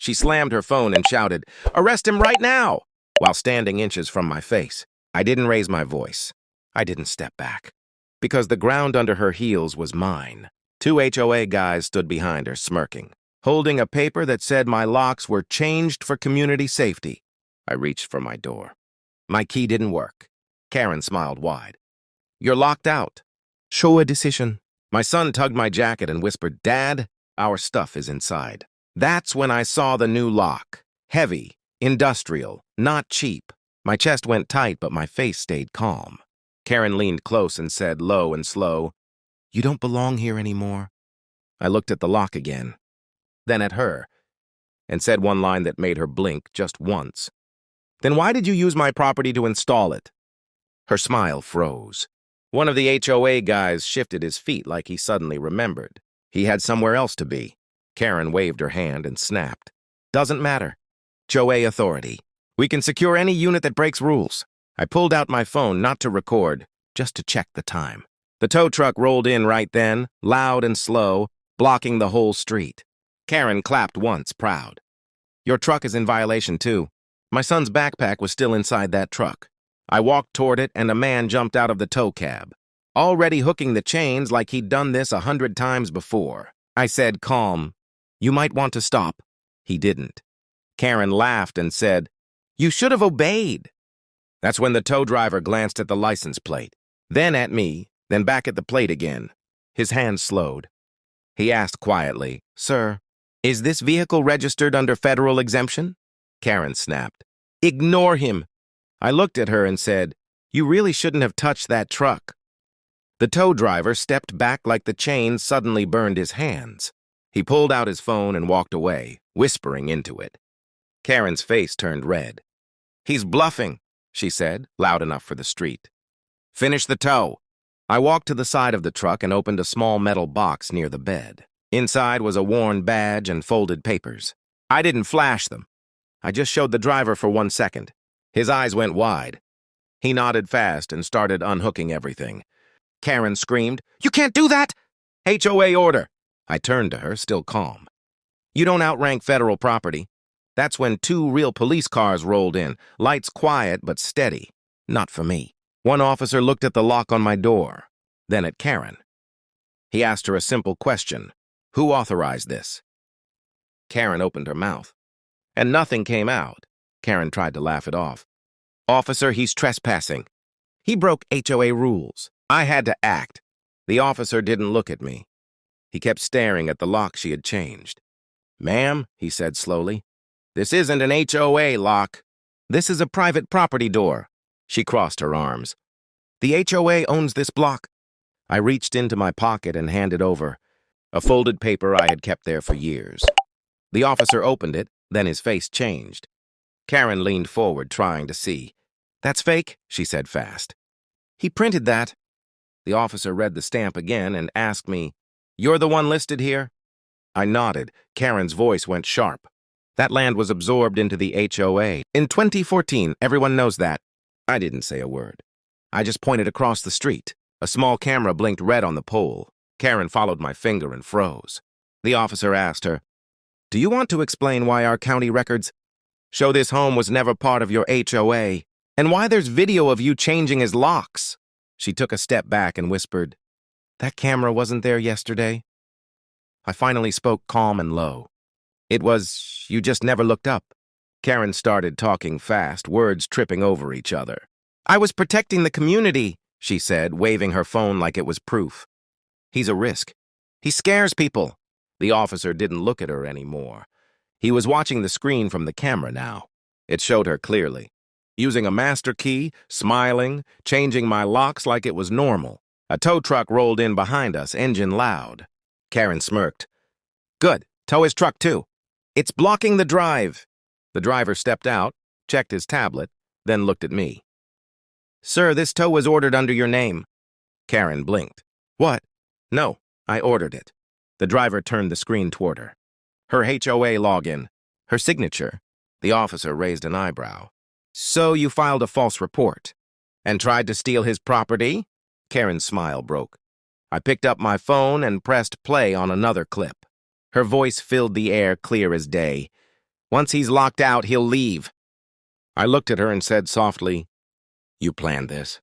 She slammed her phone and shouted, "Arrest him right now!" while standing inches from my face. I didn't raise my voice. I didn't step back. Because the ground under her heels was mine. Two HOA guys stood behind her, smirking, holding a paper that said my locks were changed for community safety. I reached for my door. My key didn't work. Karen smiled wide. "You're locked out." "HOA decision." My son tugged my jacket and whispered, "Dad, our stuff is inside." That's when I saw the new lock. Heavy, industrial, not cheap. My chest went tight, but my face stayed calm. Karen leaned close and said, low and slow, "You don't belong here anymore." I looked at the lock again, then at her, and said one line that made her blink just once. "Then why did you use my property to install it?" Her smile froze. One of the HOA guys shifted his feet like he suddenly remembered. He had somewhere else to be. Karen waved her hand and snapped. "Doesn't matter. HOA authority. We can secure any unit that breaks rules." I pulled out my phone not to record, just to check the time. The tow truck rolled in right then, loud and slow, blocking the whole street. Karen clapped once, proud. "Your truck is in violation, too." My son's backpack was still inside that truck. I walked toward it, and a man jumped out of the tow cab, already hooking the chains like he'd done this 100 times before. I said, calm, "You might want to stop." He didn't. Karen laughed and said, "You should have obeyed." That's when the tow driver glanced at the license plate, then at me, then back at the plate again. His hand slowed. He asked quietly, "Sir, is this vehicle registered under federal exemption?" Karen snapped, "Ignore him." I looked at her and said, "You really shouldn't have touched that truck." The tow driver stepped back like the chains suddenly burned his hands. He pulled out his phone and walked away, whispering into it. Karen's face turned red. "He's bluffing," she said, loud enough for the street. "Finish the tow." I walked to the side of the truck and opened a small metal box near the bed. Inside was a worn badge and folded papers. I didn't flash them. I just showed the driver for 1 second. His eyes went wide. He nodded fast and started unhooking everything. Karen screamed, "You can't do that!" "HOA order." I turned to her, still calm. "You don't outrank federal property." That's when 2 real police cars rolled in, lights quiet but steady. Not for me. One officer looked at the lock on my door, then at Karen. He asked her a simple question. "Who authorized this?" Karen opened her mouth, and nothing came out. Karen tried to laugh it off. "Officer, he's trespassing. He broke HOA rules." I had to act. The officer didn't look at me. He kept staring at the lock she had changed. "Ma'am," he said slowly, "this isn't an HOA lock. This is a private property door." She crossed her arms. "The HOA owns this block." I reached into my pocket and handed over a folded paper I had kept there for years. The officer opened it, then his face changed. Karen leaned forward, trying to see. "That's fake," she said fast. "He printed that." The officer read the stamp again and asked me, "You're the one listed here?" I nodded. Karen's voice went sharp. "That land was absorbed into the HOA in 2014. Everyone knows that." I didn't say a word. I just pointed across the street. A small camera blinked red on the pole. Karen followed my finger and froze. The officer asked her, "Do you want to explain why our county records show this home was never part of your HOA, and why there's video of you changing his locks?" She took a step back and whispered, "That camera wasn't there yesterday." I finally spoke calm and low. "It was, you just never looked up." Karen started talking fast, words tripping over each other. "I was protecting the community," she said, waving her phone like it was proof. "He's a risk. He scares people." The officer didn't look at her anymore. He was watching the screen from the camera now. It showed her clearly, using a master key, smiling, changing my locks like it was normal. A tow truck rolled in behind us, engine loud. Karen smirked. "Good, tow his truck too. It's blocking the drive." The driver stepped out, checked his tablet, then looked at me. "Sir, this tow was ordered under your name." Karen blinked. "What?" "No, I ordered it." The driver turned the screen toward her. Her HOA login, her signature. The officer raised an eyebrow. "So you filed a false report and tried to steal his property?" Karen's smile broke. I picked up my phone and pressed play on another clip. Her voice filled the air clear as day. Once he's locked out, he'll leave. I looked at her and said softly, "You planned this."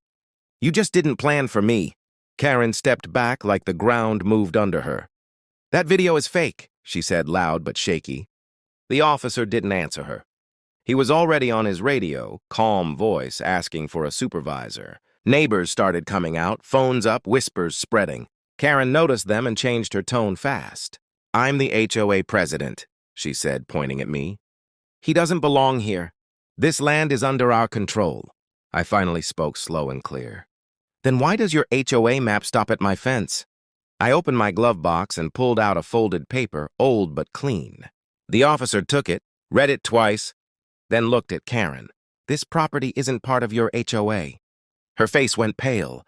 "You just didn't plan for me." Karen stepped back like the ground moved under her. "That video is fake," she said, loud but shaky. The officer didn't answer her. He was already on his radio, calm voice, asking for a supervisor. Neighbors started coming out, phones up, whispers spreading. Karen noticed them and changed her tone fast. "I'm the HOA president," she said, pointing at me. "He doesn't belong here. This land is under our control." I finally spoke slow and clear. "Then why does your HOA map stop at my fence?" I opened my glove box and pulled out a folded paper, old but clean. The officer took it, read it twice, then looked at Karen. "This property isn't part of your HOA." Her face went pale.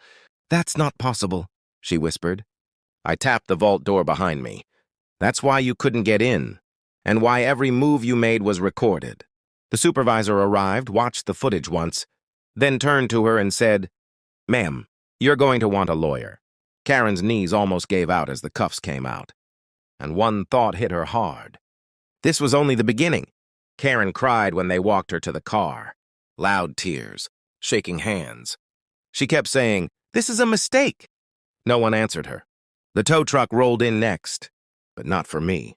"That's not possible," she whispered. I tapped the vault door behind me. "That's why you couldn't get in, and why every move you made was recorded." The supervisor arrived, watched the footage once, then turned to her and said, "Ma'am, you're going to want a lawyer." Karen's knees almost gave out as the cuffs came out. And one thought hit her hard. This was only the beginning. Karen cried when they walked her to the car. Loud tears, shaking hands. She kept saying, "This is a mistake." No one answered her. The tow truck rolled in next, but not for me.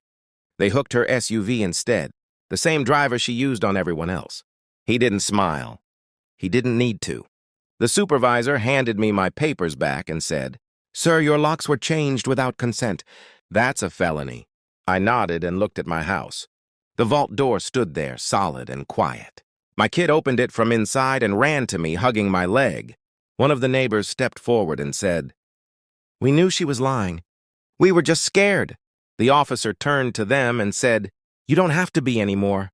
They hooked her SUV instead, the same driver she used on everyone else. He didn't smile. He didn't need to. The supervisor handed me my papers back and said, "Sir, your locks were changed without consent. That's a felony." I nodded and looked at my house. The vault door stood there, solid and quiet. My kid opened it from inside and ran to me, hugging my leg. One of the neighbors stepped forward and said, "We knew she was lying. We were just scared." The officer turned to them and said, "You don't have to be anymore."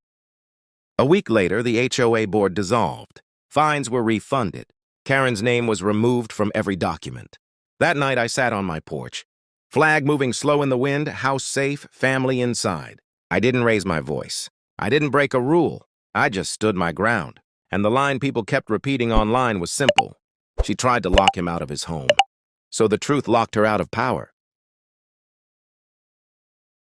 A week later, the HOA board dissolved. Fines were refunded. Karen's name was removed from every document. That night, I sat on my porch. Flag moving slow in the wind, house safe, family inside. I didn't raise my voice. I didn't break a rule. I just stood my ground. And the line people kept repeating online was simple. She tried to lock him out of his home. So the truth locked her out of power.